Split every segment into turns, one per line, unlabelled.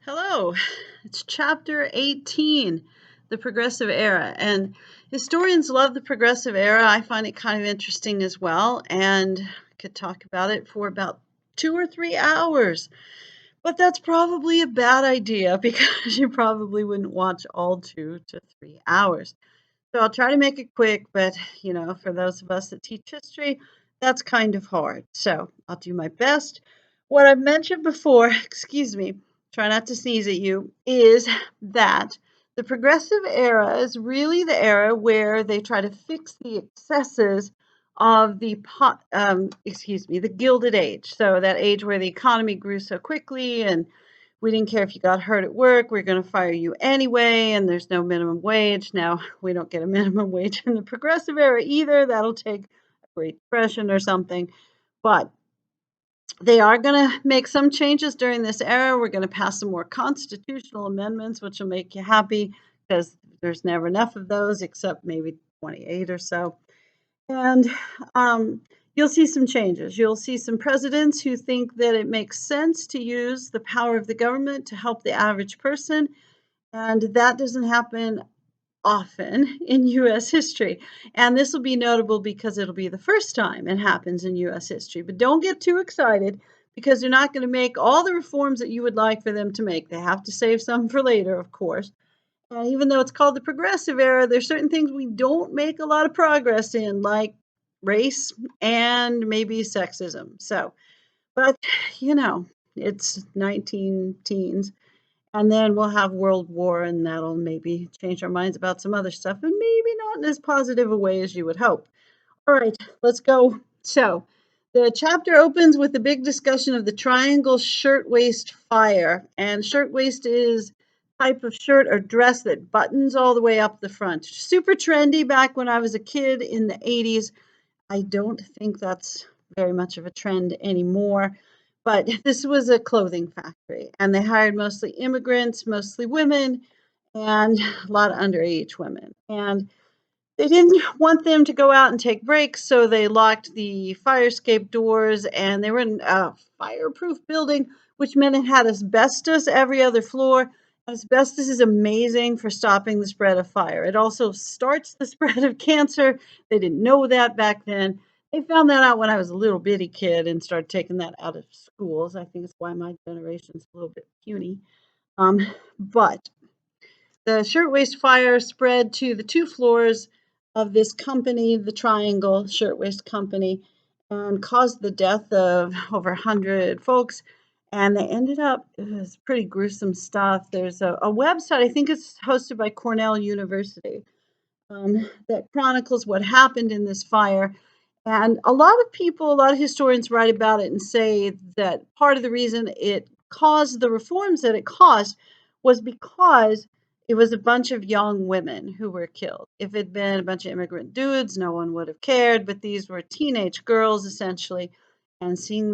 Hello, it's chapter 18, the Progressive Era. And historians love the Progressive Era. I find it kind of interesting as well, and I could talk about it for about 2 or 3 hours. But that's probably a bad idea because you probably wouldn't watch all 2 to 3 hours. So I'll try to make it quick, but for those of us that teach history, that's kind of hard. So I'll do my best. What I've mentioned before, excuse me, try not to sneeze at you, is that the progressive era is really the era where they try to fix the excesses of the Gilded Age. So that age where the economy grew so quickly and we didn't care if you got hurt at work, we're going to fire you anyway, and there's no minimum wage. Now, we don't get a minimum wage in the progressive era either. That'll take a Great Depression or something. But they are going to make some changes during this era. We're going to pass some more constitutional amendments, which will make you happy because there's never enough of those, except maybe 28 or so. And you'll see some changes. You'll see some presidents who think that it makes sense to use the power of the government to help the average person. And that doesn't happen often in US history. And this will be notable because it'll be the first time it happens in US history. But don't get too excited because they're not going to make all the reforms that you would like for them to make. They have to save some for later, of course. And even though it's called the progressive era, there's certain things we don't make a lot of progress in, like race and maybe sexism. So, but you know, it's 19 teens. And then we'll have World War, and that'll maybe change our minds about some other stuff, and maybe not in as positive a way as you would hope. All right, let's go. So, the chapter opens with a big discussion of the triangle shirtwaist fire. And shirtwaist is type of shirt or dress that buttons all the way up the front. Super trendy back when I was a kid in the 80s. I don't think that's very much of a trend anymore. But this was a clothing factory, and they hired mostly immigrants, mostly women, and a lot of underage women. And they didn't want them to go out and take breaks, so they locked the fire escape doors, and they were in a fireproof building, which meant it had asbestos every other floor. Asbestos is amazing for stopping the spread of fire. It also starts the spread of cancer. They didn't know that back then. They found that out when I was a little bitty kid and started taking that out of schools. I think it's why my generation's a little bit puny. Um, but the shirtwaist fire spread to the 2 floors of this company, the Triangle Shirtwaist Company, and caused the death of over 100 folks. And they ended up, it was pretty gruesome stuff. There's a website, I think it's hosted by Cornell University, that chronicles what happened in this fire. And a lot of people, a lot of historians write about it and say that part of the reason it caused the reforms that it caused was because it was a bunch of young women who were killed. If it had been a bunch of immigrant dudes, no one would have cared, but these were teenage girls essentially, and seeing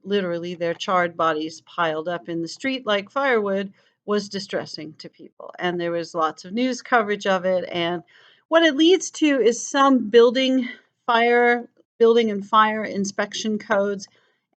literally their charred bodies piled up in the street like firewood was distressing to people. And there was lots of news coverage of it. And what it leads to is some building and fire inspection codes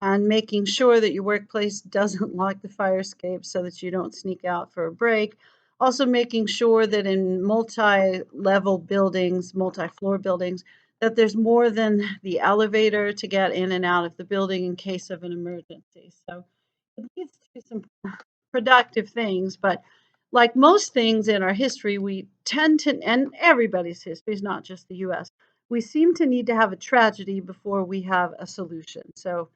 and making sure that your workplace doesn't lock the fire escape so that you don't sneak out for a break. Also making sure that in multi-level buildings, multi-floor buildings, that there's more than the elevator to get in and out of the building in case of an emergency. So it leads to some productive things, but like most things in our history, we tend to, and everybody's history is not just the US, we seem to need to have a tragedy before we have a solution. So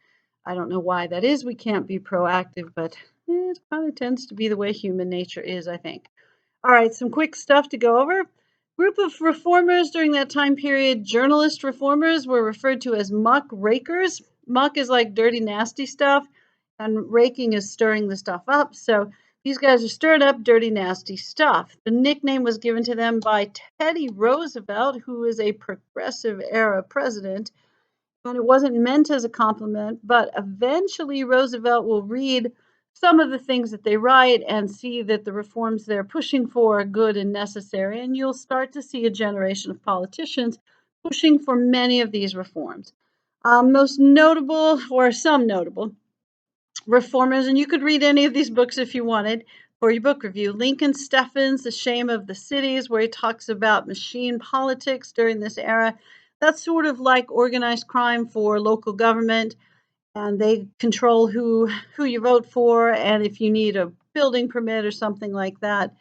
I don't know why that is. We can't be proactive, but it probably tends to be the way human nature is, I think. All right, some quick stuff to go over. Group of reformers during that time period, journalist reformers, were referred to as muck rakers. Muck is like dirty, nasty stuff, and raking is stirring the stuff up. So these guys are stirring up dirty, nasty stuff. The nickname was given to them by Teddy Roosevelt, who is a progressive era president. And it wasn't meant as a compliment, but eventually Roosevelt will read some of the things that they write and see that the reforms they're pushing for are good and necessary. And you'll start to see a generation of politicians pushing for many of these reforms. Most notable, or some notable, reformers, and you could read any of these books if you wanted for your book review. Lincoln Steffens, The Shame of the Cities, where he talks about machine politics during this era. That's sort of like organized crime for local government, and they control who you vote for. And if you need a building permit or something like that,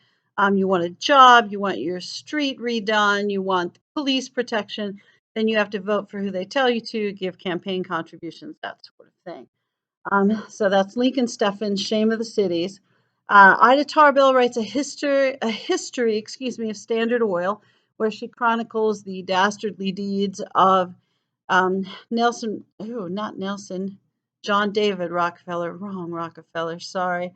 you want a job, you want your street redone, you want police protection, then you have to vote for who they tell you to, give campaign contributions, that sort of thing. So that's Lincoln Steffens, Shame of the Cities. Ida Tarbell writes a history, excuse me, of Standard Oil, where she chronicles the dastardly deeds of Nelson, oh, not Nelson, John David Rockefeller, wrong Rockefeller, sorry,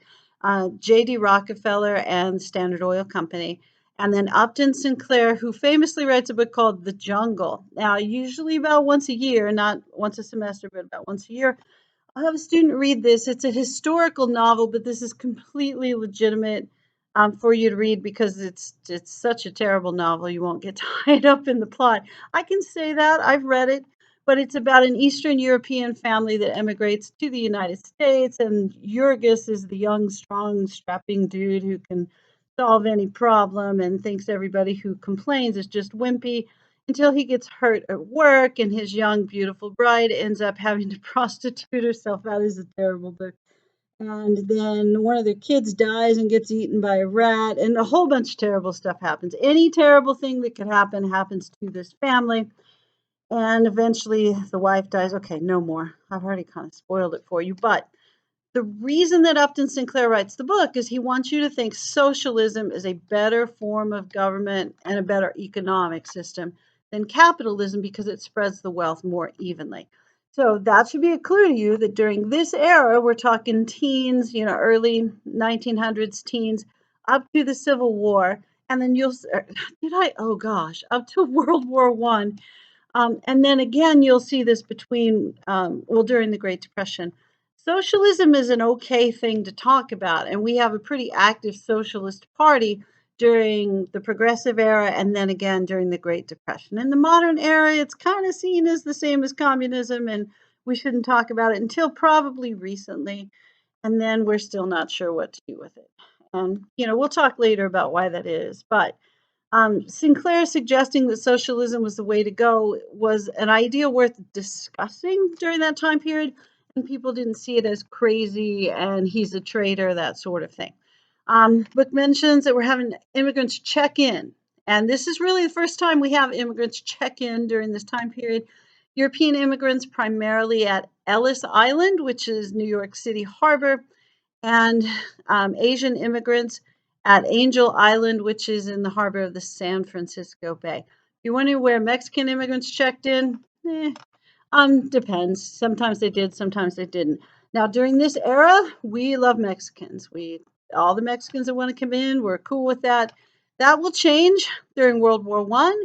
J.D. Rockefeller and Standard Oil Company. And then Upton Sinclair, who famously writes a book called The Jungle. Now, usually about once a year, not once a semester, but about once a year, I'll have a student read this. It's a historical novel, but this is completely legitimate for you to read because it's such a terrible novel. You won't get tied up in the plot. I can say that I've read it, but it's about an Eastern European family that emigrates to the United States, and Jurgis is the young, strong, strapping dude who can solve any problem and thinks everybody who complains is just wimpy until he gets hurt at work and his young, beautiful bride ends up having to prostitute herself. That is a terrible book. And then one of their kids dies and gets eaten by a rat, and a whole bunch of terrible stuff happens. Any terrible thing that could happen happens to this family. And eventually the wife dies. Okay, no more. I've already kind of spoiled it for you. But the reason that Upton Sinclair writes the book is he wants you to think socialism is a better form of government and a better economic system than capitalism because it spreads the wealth more evenly. So that should be a clue to you that during this era, we're talking teens, early 1900s teens, up to the Civil War, and then oh gosh, up to World War One, and then again, you'll see this during the Great Depression. Socialism is an okay thing to talk about, and we have a pretty active socialist party during the Progressive era and then again during the Great Depression. In the modern era, it's kind of seen as the same as communism, and we shouldn't talk about it until probably recently, and then we're still not sure what to do with it. And, we'll talk later about why that is, but Sinclair suggesting that socialism was the way to go was an idea worth discussing during that time period, and people didn't see it as crazy and he's a traitor, that sort of thing. Book mentions that we're having immigrants check in, and this is really the first time we have immigrants check in during this time period. European immigrants primarily at Ellis Island, which is New York City Harbor, and Asian immigrants at Angel Island, which is in the harbor of the San Francisco Bay. If you're wondering where Mexican immigrants checked in, depends. Sometimes they did, sometimes they didn't. Now, during this era, we love Mexicans. All the Mexicans that want to come in, we're cool with that. That will change during World War One,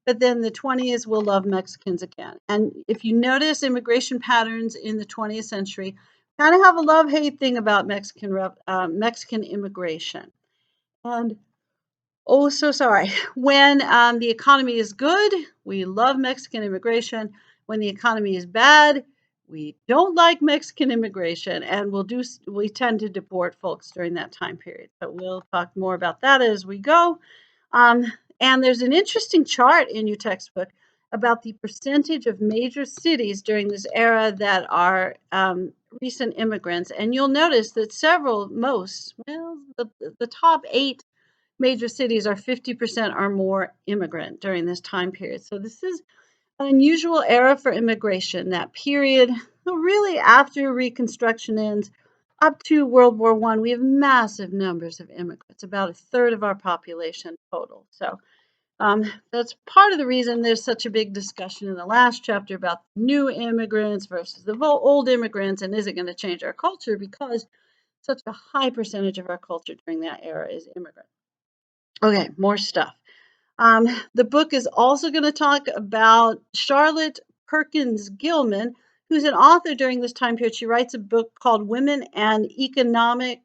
but then the 20s will love Mexicans again. And if you notice immigration patterns in the 20th century, kind of have a love-hate thing about Mexican immigration. And oh, so sorry. When the economy is good, we love Mexican immigration. When the economy is bad, we don't like Mexican immigration, and we tend to deport folks during that time period. But we'll talk more about that as we go. Um, and there's an interesting chart in your textbook about the percentage of major cities during this era that are recent immigrants. And you'll notice that the top 8 major cities are 50% or more immigrant during this time period. So this is an unusual era for immigration. That period, really after Reconstruction ends, up to World War One, we have massive numbers of immigrants, about a third of our population total. So that's part of the reason there's such a big discussion in the last chapter about new immigrants versus the old immigrants, and is it going to change our culture because such a high percentage of our culture during that era is immigrant. Okay, more stuff. The book is also going to talk about Charlotte Perkins Gilman, who's an author during this time period. She writes a book called Women and Economics,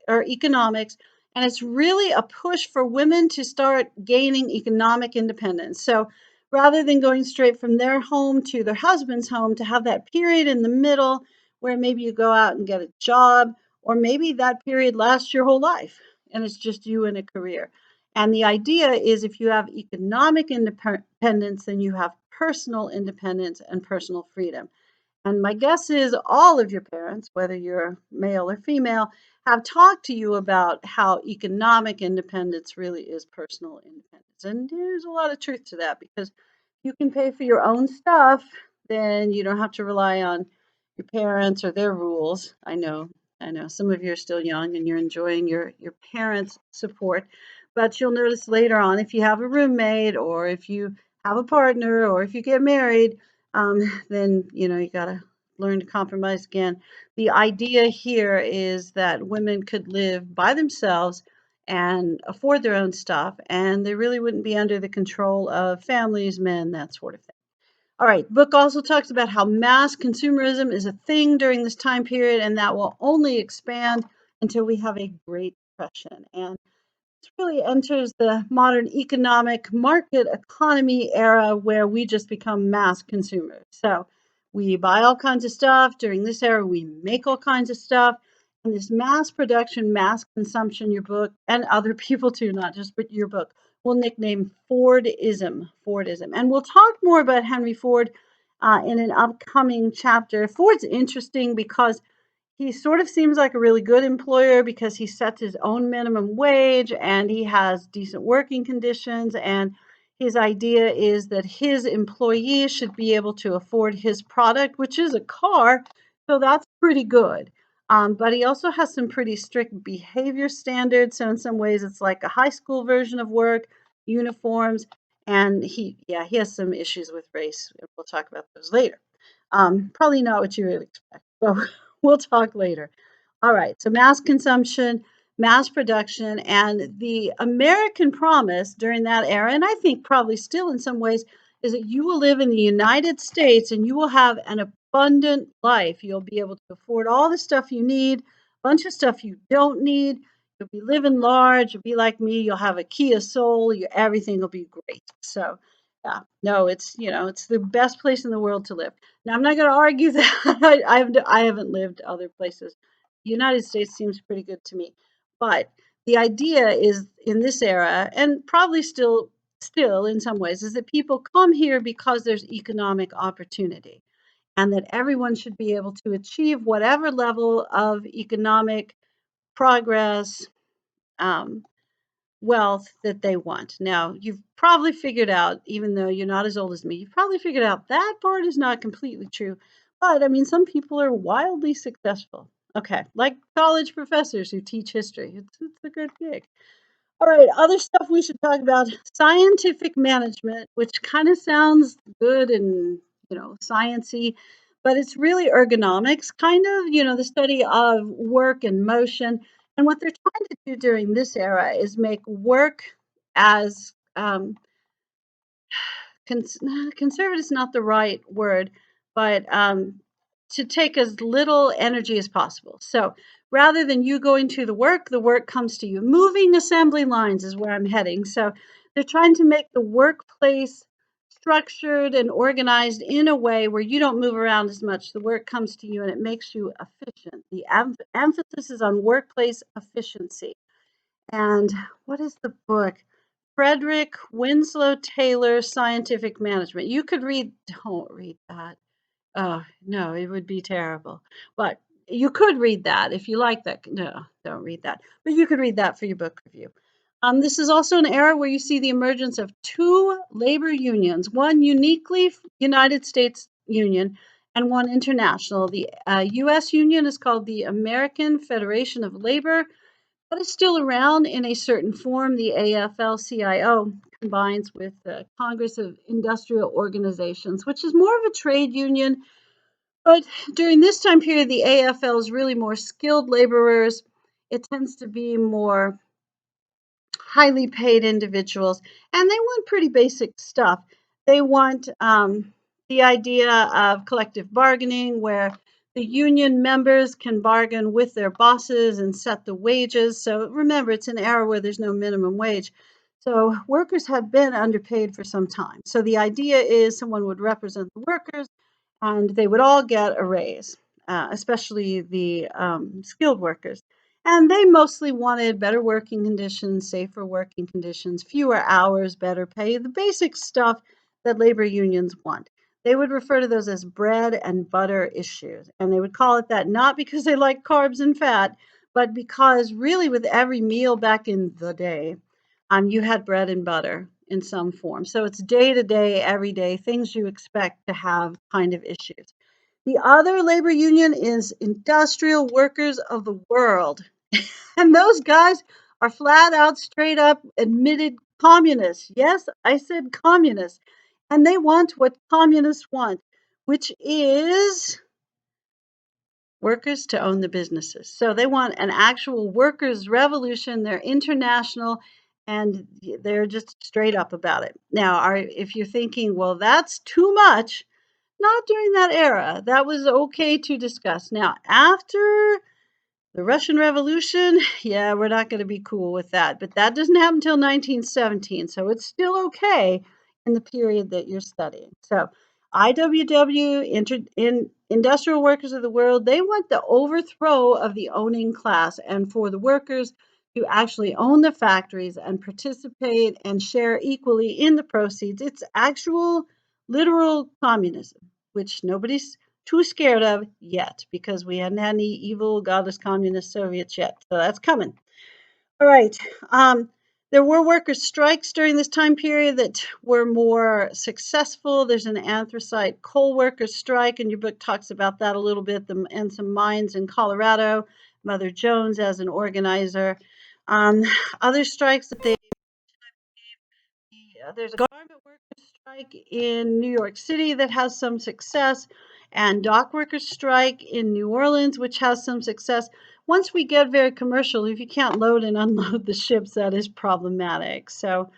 and it's really a push for women to start gaining economic independence. So rather than going straight from their home to their husband's home, to have that period in the middle where maybe you go out and get a job, or maybe that period lasts your whole life and it's just you and a career. And the idea is if you have economic independence, then you have personal independence and personal freedom. And my guess is all of your parents, whether you're male or female, have talked to you about how economic independence really is personal independence. And there's a lot of truth to that because you can pay for your own stuff, then you don't have to rely on your parents or their rules. I know some of you are still young and you're enjoying your parents' support, but you'll notice later on if you have a roommate or if you have a partner or if you get married, then you got to learn to compromise again. The idea here is that women could live by themselves and afford their own stuff, and they really wouldn't be under the control of families, men, that sort of thing. All right, the book also talks about how mass consumerism is a thing during this time period, and that will only expand until we have a Great Depression. And really enters the modern economic market economy era where we just become mass consumers. So we buy all kinds of stuff. During this era, we make all kinds of stuff. And this mass production, mass consumption, your book, and other people too, not just but your book, will nickname Fordism. Fordism. And we'll talk more about Henry Ford in an upcoming chapter. Ford's interesting because he sort of seems like a really good employer because he sets his own minimum wage and he has decent working conditions. And his idea is that his employees should be able to afford his product, which is a car. So that's pretty good. But he also has some pretty strict behavior standards. So in some ways, it's like a high school version of work, uniforms, and he has some issues with race. We'll talk about those later. Probably not what you would expect, but we'll talk later. All right, so mass consumption, mass production, and the American promise during that era, and I think probably still in some ways, is that you will live in the United States and you will have an abundant life. You'll be able to afford all the stuff you need, a bunch of stuff you don't need. You'll be living large. You'll be like me. You'll have a Kia Soul. Everything will be great. So, yeah, no, it's the best place in the world to live. Now, I'm not going to argue that I haven't lived other places. The United States seems pretty good to me, but the idea is in this era, and probably still in some ways, is that people come here because there's economic opportunity, and that everyone should be able to achieve whatever level of economic progress, um, wealth that they want. Now, you've probably figured out, even though you're not as old as me, you've probably figured out that part is not completely true. But I mean, some people are wildly successful. Okay, like college professors who teach history. It's a good gig. All right, other stuff we should talk about scientific management, which kind of sounds good and, sciency, but it's really ergonomics, kind of, the study of work and motion. And what they're trying to do during this era is make work as conservative is not the right word, but to take as little energy as possible. So rather than you going to the work comes to you. Moving assembly lines is where I'm heading. So they're trying to make the workplace structured and organized in a way where you don't move around as much. The work comes to you and it makes you efficient. The emphasis is on workplace efficiency. And what is the book? Frederick Winslow Taylor, Scientific Management. You could don't read that. Oh, no, it would be terrible. But you could read that if you like that. No, don't read that. But you could read that for your book review. This is also an era where you see the emergence of two labor unions, one uniquely United States union and one international. The U.S. union is called the American Federation of Labor, but it's still around in a certain form. The AFL-CIO combines with the Congress of Industrial Organizations, which is more of a trade union. But during this time period, the AFL is really more skilled laborers. It tends to be more highly paid individuals, and they want pretty basic stuff. They want the idea of collective bargaining, where the union members can bargain with their bosses and set the wages. So remember, it's an era where there's no minimum wage. So workers have been underpaid for some time. So the idea is someone would represent the workers and they would all get a raise. especially the skilled workers. And they mostly wanted better working conditions, safer working conditions, fewer hours, better pay, the basic stuff that labor unions want. They would refer to those as bread and butter issues. And they would call it that not because they like carbs and fat, but because really with every meal back in the day, you had bread and butter in some form. So it's day to day, everyday things you expect to have kind of issues. The other labor union is Industrial Workers of the World. And those guys are flat out, straight up admitted communists. Yes, I said communists. And they want what communists want, which is workers to own the businesses. So they want an actual workers' revolution. They're international and they're just straight up about it. Now, if you're thinking, well, that's too much, not during that era. That was okay to discuss. Now, after the Russian Revolution, yeah, we're not going to be cool with that. But that doesn't happen until 1917, so it's still okay in the period that you're studying. So, IWW, Industrial Workers of the World, they want the overthrow of the owning class and for the workers to actually own the factories and participate and share equally in the proceeds. It's actual, literal communism, which nobody's too scared of yet because we hadn't had any evil, godless communist Soviets yet. So that's coming. All right. There were workers' strikes during this time period that were more successful. There's an anthracite coal workers' strike, and your book talks about that a little bit, and some mines in Colorado, Mother Jones as an organizer. Other strikes that they there's a garment workers strike in New York City that has some success, and dock workers strike in New Orleans, which has some success. Once we get very commercial, if you can't load and unload the ships, that is problematic. So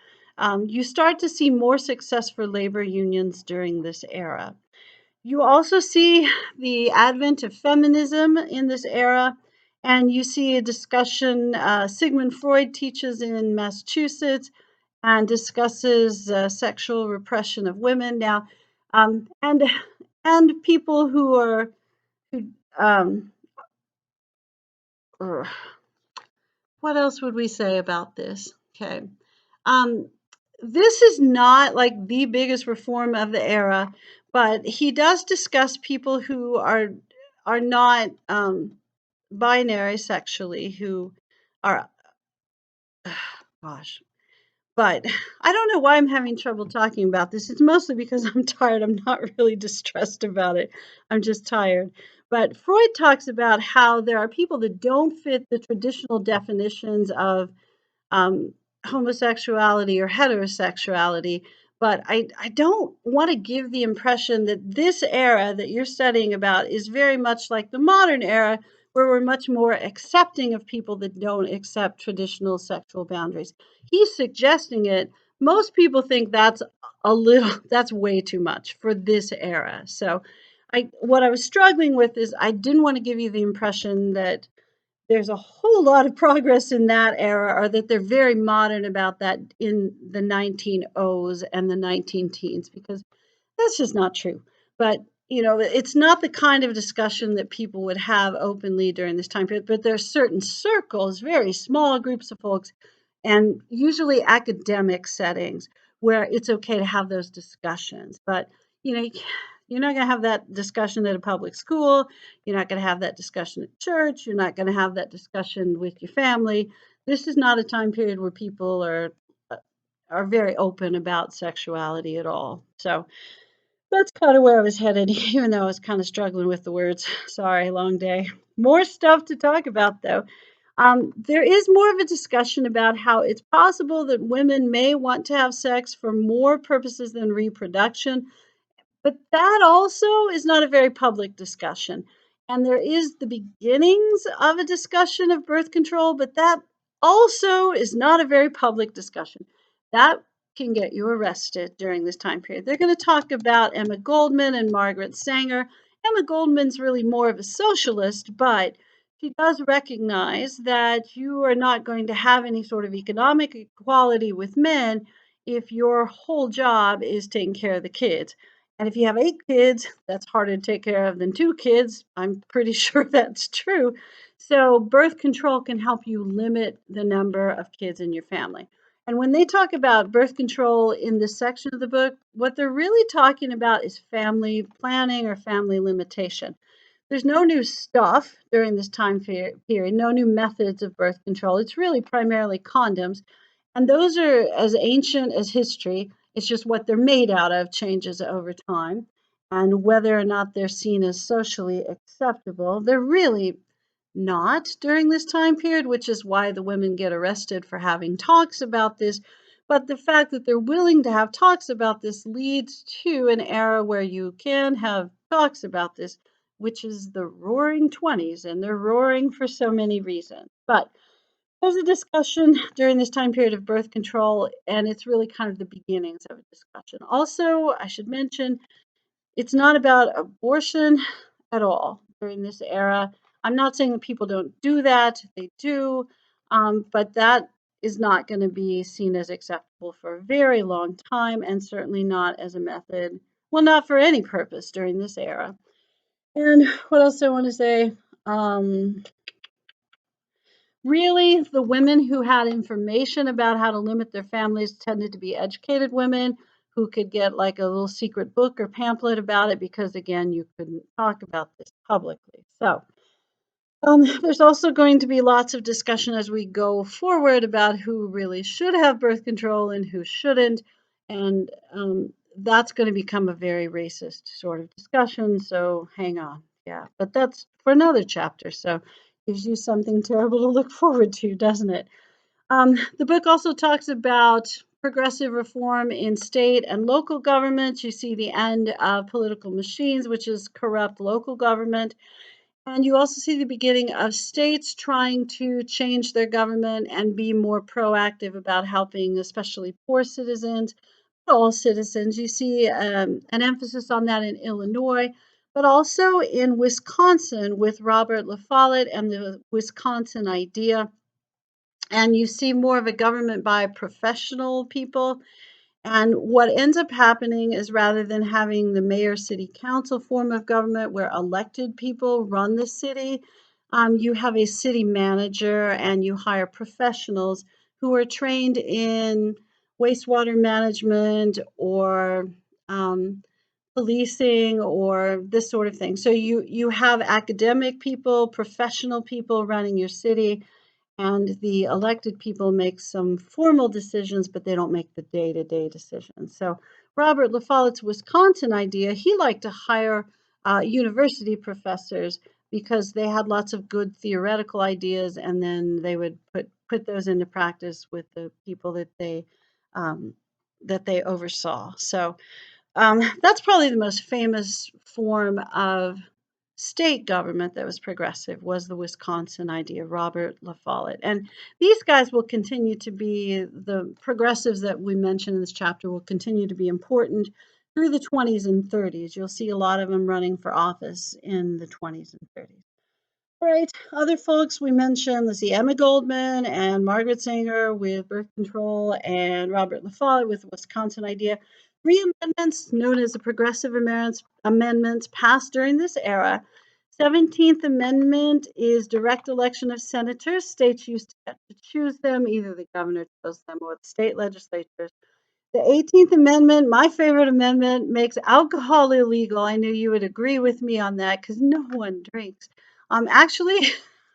you start to see more success for labor unions during this era. You also see the advent of feminism in this era, and you see a discussion. Sigmund Freud teaches in Massachusetts and discusses sexual repression of women. Now, and people who are who what else would we say about this? Okay. Um, this is not like the biggest reform of the era, but he does discuss people who are not binary sexually, who are gosh. But I don't know why I'm having trouble talking about this. It's mostly because I'm tired. I'm not really distressed about it. I'm just tired. But Freud talks about how there are people that don't fit the traditional definitions of um, homosexuality or heterosexuality. But I don't want to give the impression that this era that you're studying about is very much like the modern era, where we're much more accepting of people that don't accept traditional sexual boundaries. He's suggesting it. Most people think that's that's way too much for this era. So what I was struggling with is I didn't want to give you the impression that there's a whole lot of progress in that era, or that they're very modern about that in the 1900s and the 19 teens, because that's just not true. But it's not the kind of discussion that people would have openly during this time period. But there are certain circles, very small groups of folks, and usually academic settings where it's okay to have those discussions. But you know, you're not going to have that discussion at a public school. You're not going to have that discussion at church. You're not going to have that discussion with your family. This is not a time period where people are very open about sexuality at all. So that's kind of where I was headed, even though I was kind of struggling with the words. Sorry, long day. More stuff to talk about, though. There is more of a discussion about how it's possible that women may want to have sex for more purposes than reproduction, but that also is not a very public discussion. And there is the beginnings of a discussion of birth control, but that also is not a very public discussion. That can get you arrested during this time period. They're going to talk about Emma Goldman and Margaret Sanger. Emma Goldman's really more of a socialist, but she does recognize that you are not going to have any sort of economic equality with men if your whole job is taking care of the kids. And if you have 8 kids, that's harder to take care of than 2 kids. I'm pretty sure that's true. So, birth control can help you limit the number of kids in your family. And when they talk about birth control in this section of the book, what they're really talking about is family planning or family limitation. There's no new stuff during this time period, no new methods of birth control. It's really primarily condoms. And those are as ancient as history. It's just what they're made out of changes over time. And whether or not they're seen as socially acceptable, they're really not during this time period, which is why the women get arrested for having talks about this. But the fact that they're willing to have talks about this leads to an era where you can have talks about this, which is the roaring 20s, and they're roaring for so many reasons. But there's a discussion during this time period of birth control, and it's really kind of the beginnings of a discussion. Also, I should mention it's not about abortion at all during this era. I'm not saying that people don't do that, they do, but that is not going to be seen as acceptable for a very long time, and certainly not as a method, well, not for any purpose during this era. And what else do I want to say? Really, the women who had information about how to limit their families tended to be educated women who could get like a little secret book or pamphlet about it because, again, you couldn't talk about this publicly. So, there's also going to be lots of discussion as we go forward about who really should have birth control and who shouldn't. And that's going to become a very racist sort of discussion. So hang on. Yeah, but that's for another chapter. So gives you something terrible to look forward to, doesn't it? The book also talks about progressive reform in state and local governments. You see the end of political machines, which is corrupt local government. And you also see the beginning of states trying to change their government and be more proactive about helping, especially poor citizens, but all citizens. You see an emphasis on that in Illinois, but also in Wisconsin with Robert La Follette and the Wisconsin idea. And you see more of a government by professional people, and what ends up happening is rather than having the mayor city council form of government where elected people run the city, you have a city manager and you hire professionals who are trained in wastewater management or policing or this sort of thing. So you have academic people, professional people running your city, and the elected people make some formal decisions, but they don't make the day-to-day decisions. So Robert La Follette's Wisconsin idea, he liked to hire university professors because they had lots of good theoretical ideas, and then they would put those into practice with the people um, that they oversaw. So that's probably the most famous form of state government that was progressive was the Wisconsin idea, Robert La Follette. And these guys will continue to be the progressives that we mentioned in this chapter will continue to be important through the 20s and 30s. You'll see a lot of them running for office in the 20s and 30s. All right, other folks we mentioned, let's see, Emma Goldman and Margaret Sanger with birth control and Robert La Follette with the Wisconsin idea. Three amendments known as the Progressive Amendments passed during this era. 17th Amendment is direct election of senators. States used to get to choose them, either the governor chose them or the state legislatures. The 18th Amendment, my favorite amendment, makes alcohol illegal. I knew you would agree with me on that because no one drinks. Actually,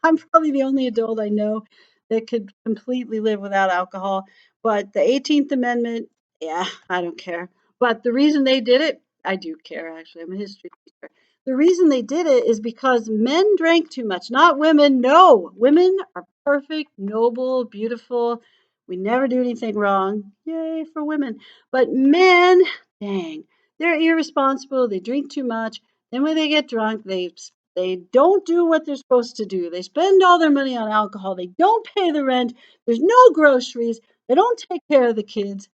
I'm probably the only adult I know that could completely live without alcohol. But the 18th Amendment, yeah, I don't care. But the reason they did it, I do care actually. I'm a history teacher. The reason they did it is because men drank too much, not women. No, women are perfect, noble, beautiful. We never do anything wrong. Yay for women. But men, dang, they're irresponsible. They drink too much. Then when they get drunk, they don't do what they're supposed to do. They spend all their money on alcohol. They don't pay the rent. There's no groceries. They don't take care of the kids.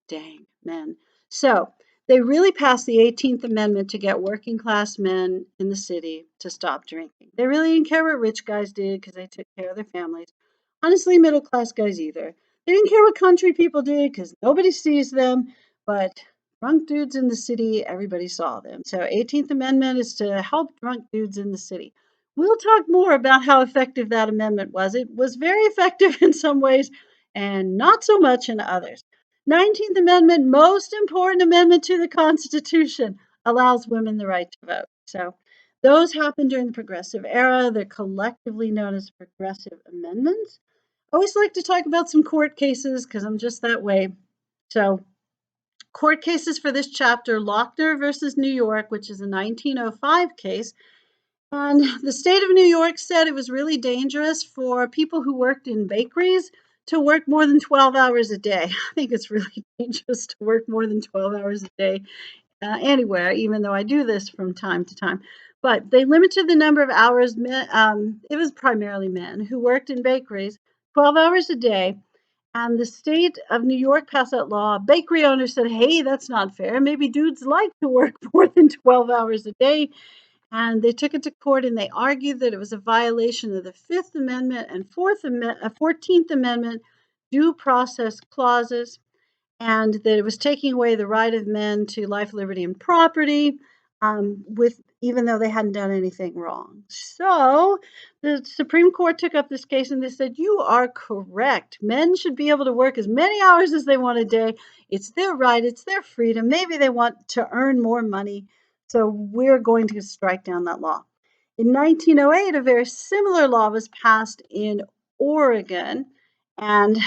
Dang, men. So they really passed the 18th Amendment to get working class men in the city to stop drinking. They really didn't care what rich guys did because they took care of their families. Honestly, middle class guys either. They didn't care what country people did because nobody sees them. But drunk dudes in the city, everybody saw them. So 18th Amendment is to help drunk dudes in the city. We'll talk more about how effective that amendment was. It was very effective in some ways and not so much in others. 19th Amendment, most important amendment to the Constitution, allows women the right to vote. So those happened during the Progressive Era. They're collectively known as Progressive Amendments. I always like to talk about some court cases because I'm just that way. So court cases for this chapter: Lochner versus New York, which is a 1905 case. And the state of New York said it was really dangerous for people who worked in bakeries to work more than 12 hours a day. I think it's really dangerous to work more than 12 hours a day anywhere, even though I do this from time to time. But they limited the number of hours, it was primarily men who worked in bakeries, 12 hours a day. And the state of New York passed that law. Bakery owners said, hey, that's not fair. Maybe dudes like to work more than 12 hours a day. And they took it to court and they argued that it was a violation of the Fifth Amendment and 14th Amendment due process clauses, and that it was taking away the right of men to life, liberty, and property, with even though they hadn't done anything wrong. So the Supreme Court took up this case and they said, you are correct. Men should be able to work as many hours as they want a day. It's their right, it's their freedom. Maybe they want to earn more money. So we're going to strike down that law. In 1908, a very similar law was passed in Oregon, and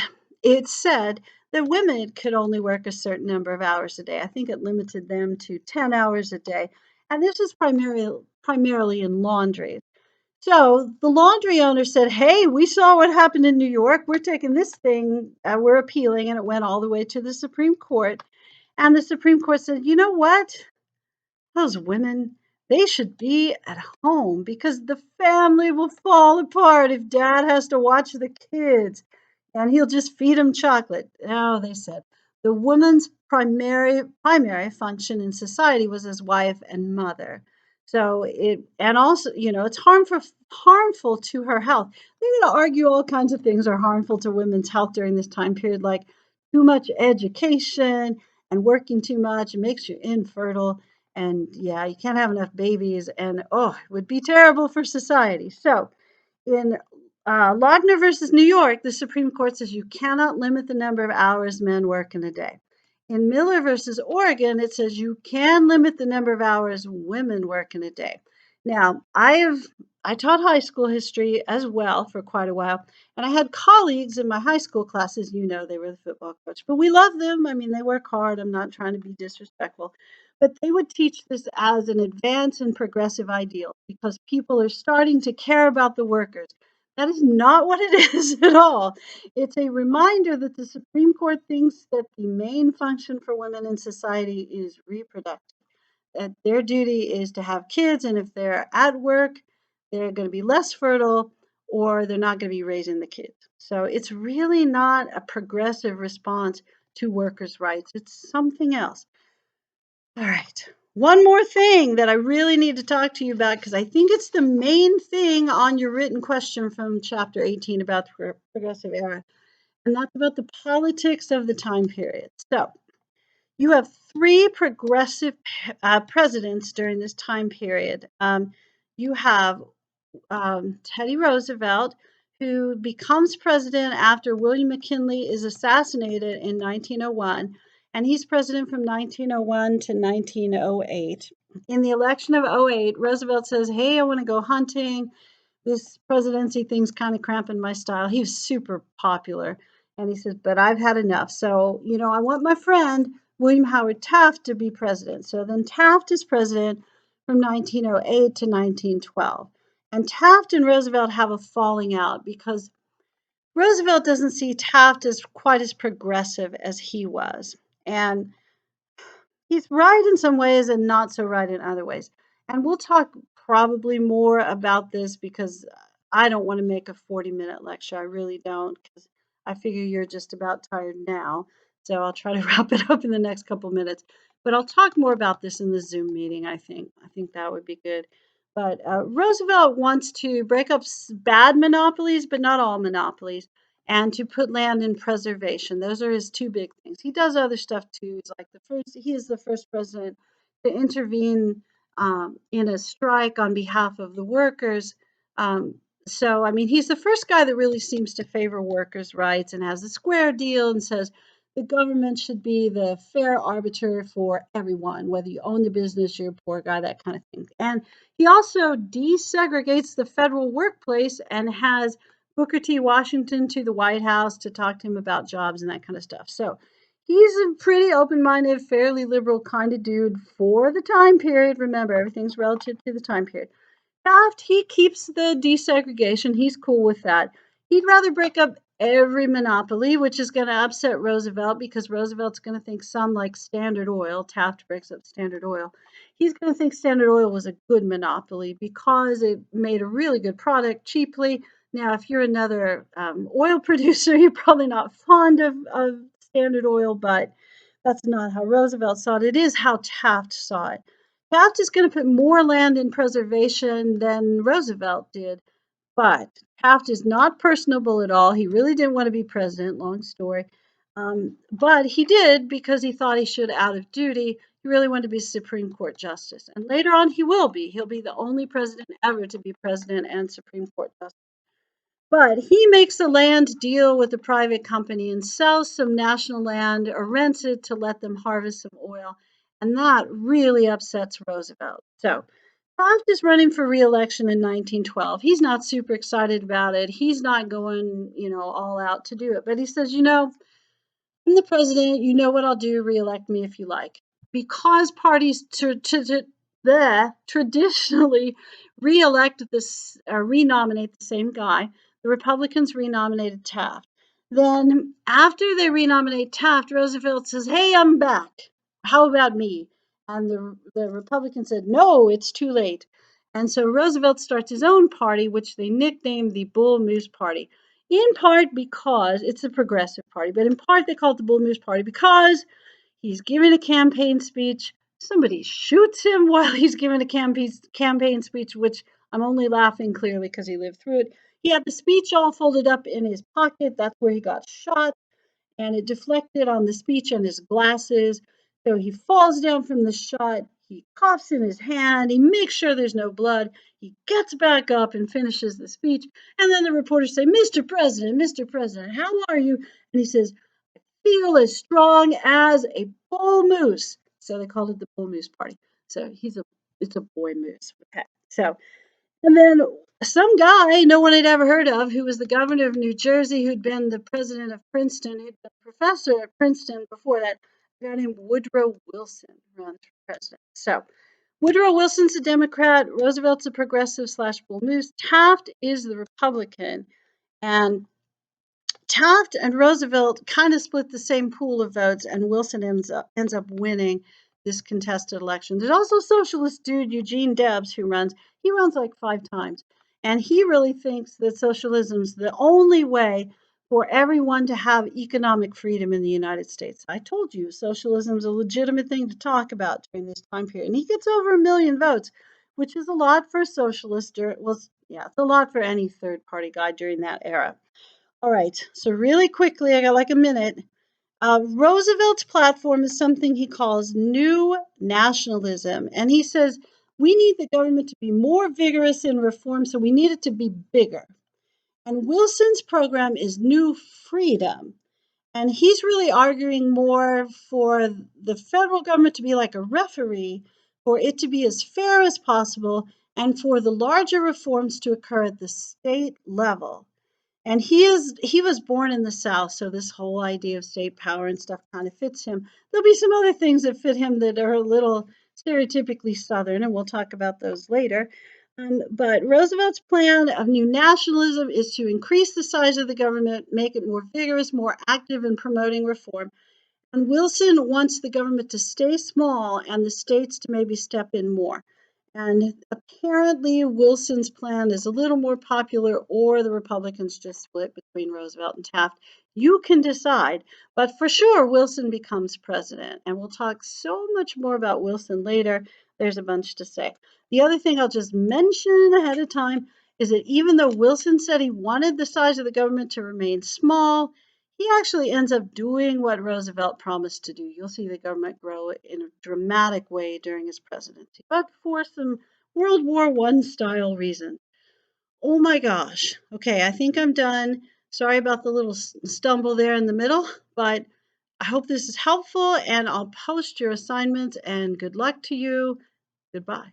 it said that women could only work a certain number of hours a day. I think it limited them to 10 hours a day. And this is primarily in laundry. So the laundry owner said, hey, we saw what happened in New York. We're taking this thing, we're appealing, and it went all the way to the Supreme Court. And the Supreme Court said, you know what? Those women, they should be at home because the family will fall apart if dad has to watch the kids and he'll just feed them chocolate. Oh, they said the woman's primary function in society was as wife and mother. So and also, it's harmful to her health. They're going to argue all kinds of things are harmful to women's health during this time period, like too much education and working too much. It makes you infertile. And yeah, you can't have enough babies, and it would be terrible for society. So in Lochner versus New York, the Supreme Court says you cannot limit the number of hours men work in a day. In Miller versus Oregon, it says you can limit the number of hours women work in a day. Now, I taught high school history as well for quite a while, and I had colleagues in my high school classes. They were the football coach, but we love them. I mean, they work hard. I'm not trying to be disrespectful, but they would teach this as an advanced and progressive ideal because people are starting to care about the workers. That is not what it is at all. It's a reminder that the Supreme Court thinks that the main function for women in society is reproductive, that their duty is to have kids, and if they're at work, they're going to be less fertile or they're not going to be raising the kids. So it's really not a progressive response to workers' rights. It's something else. All right. One more thing that I really need to talk to you about because I think it's the main thing on your written question from chapter 18 about the Progressive Era, and that's about the politics of the time period. So you have three progressive presidents during this time period. You have Teddy Roosevelt, who becomes president after William McKinley is assassinated in 1901, and he's president from 1901 to 1908. In the election of '08, Roosevelt says, hey, I want to go hunting. This presidency thing's kind of cramping my style. He was super popular. And he says, but I've had enough. So, I want my friend William Howard Taft to be president. So then Taft is president from 1908 to 1912. And Taft and Roosevelt have a falling out because Roosevelt doesn't see Taft as quite as progressive as he was. And he's right in some ways and not so right in other ways. And we'll talk probably more about this because I don't want to make a 40-minute lecture. I really don't, because I figure you're just about tired now. So I'll try to wrap it up in the next couple minutes. But I'll talk more about this in the Zoom meeting, I think. I think that would be good. But Roosevelt wants to break up bad monopolies, but not all monopolies. and to put land in preservation. Those are his two big things. He does other stuff too. He's like he is the first president to intervene in a strike on behalf of the workers. Um, so, I mean, he's the first guy that really seems to favor workers' rights and has a square deal and says the government should be the fair arbiter for everyone, whether you own the business, you're a poor guy, that kind of thing. And he also desegregates the federal workplace and has Booker T. Washington to the White House to talk to him about jobs and that kind of stuff. So he's a pretty open-minded, fairly liberal kind of dude for the time period. Remember, everything's relative to the time period. Taft, he keeps the desegregation. He's cool with that. He'd rather break up every monopoly, which is going to upset Roosevelt because Roosevelt's going to think some like Standard Oil. Taft breaks up Standard Oil. He's going to think Standard Oil was a good monopoly because it made a really good product cheaply. Now, if you're another oil producer, you're probably not fond of Standard Oil, but that's not how Roosevelt saw it. It is how Taft saw it. Taft is going to put more land in preservation than Roosevelt did, but Taft is not personable at all. He really didn't want to be president, long story. But he did because he thought he should out of duty. He really wanted to be Supreme Court Justice. And later on, he will be. He'll be the only president ever to be president and Supreme Court Justice. But he makes a land deal with a private company and sells some national land or rents it to let them harvest some oil. And that really upsets Roosevelt. So Taft is running for re-election in 1912. He's not super excited about it. He's not going, all out to do it. But he says, I'm the president. You know what I'll do. Reelect me if you like. Because parties traditionally reelect this or renominate the same guy, the Republicans renominated Taft. Then, after they renominate Taft, Roosevelt says, "Hey, I'm back. How about me?" And the Republicans said, "No, it's too late." And so Roosevelt starts his own party, which they nicknamed the Bull Moose Party. In part because it's a progressive party, but in part they call it the Bull Moose Party because he's giving a campaign speech. Somebody shoots him while he's giving a campaign speech, which I'm only laughing clearly because he lived through it. He had the speech all folded up in his pocket. That's where he got shot, and it deflected on the speech and his glasses. So he falls down from the shot. He coughs in his hand. He makes sure there's no blood. He gets back up and finishes the speech. And then the reporters say, Mr. President, how are you? And he says, feel as strong as a bull moose. So they called it the Bull Moose Party. So it's a boy moose. Okay. So, and then some guy no one had ever heard of, who was the governor of New Jersey, who'd been the president of Princeton, who'd been a professor at Princeton before that, a guy named Woodrow Wilson runs for president. So Woodrow Wilson's a Democrat, Roosevelt's a progressive / bull moose, Taft is the Republican, and Taft and Roosevelt kind of split the same pool of votes, and Wilson ends up winning this contested election. There's also a socialist dude, Eugene Debs, who runs. He runs like 5 times, and he really thinks that socialism's the only way for everyone to have economic freedom in the United States. I told you socialism's a legitimate thing to talk about during this time period, and he gets over 1 million votes, which is a lot for a socialist. Well, yeah, it's a lot for any third-party guy during that era. All right, so really quickly, I got like a minute. Roosevelt's platform is something he calls new nationalism. And he says, we need the government to be more vigorous in reform, so we need it to be bigger. And Wilson's program is new freedom. And he's really arguing more for the federal government to be like a referee, for it to be as fair as possible, and for the larger reforms to occur at the state level. And he was born in the South, so this whole idea of state power and stuff kind of fits him. There'll be some other things that fit him that are a little stereotypically Southern, and we'll talk about those later. But Roosevelt's plan of new nationalism is to increase the size of the government, make it more vigorous, more active in promoting reform. And Wilson wants the government to stay small and the states to maybe step in more. And apparently, Wilson's plan is a little more popular, or the Republicans just split between Roosevelt and Taft. You can decide. But for sure, Wilson becomes president. And we'll talk so much more about Wilson later. There's a bunch to say. The other thing I'll just mention ahead of time is that even though Wilson said he wanted the size of the government to remain small, he actually ends up doing what Roosevelt promised to do. You'll see the government grow in a dramatic way during his presidency, but for some World War I style reasons. Oh my gosh. Okay, I think I'm done. Sorry about the little stumble there in the middle, but I hope this is helpful and I'll post your assignments and good luck to you. Goodbye.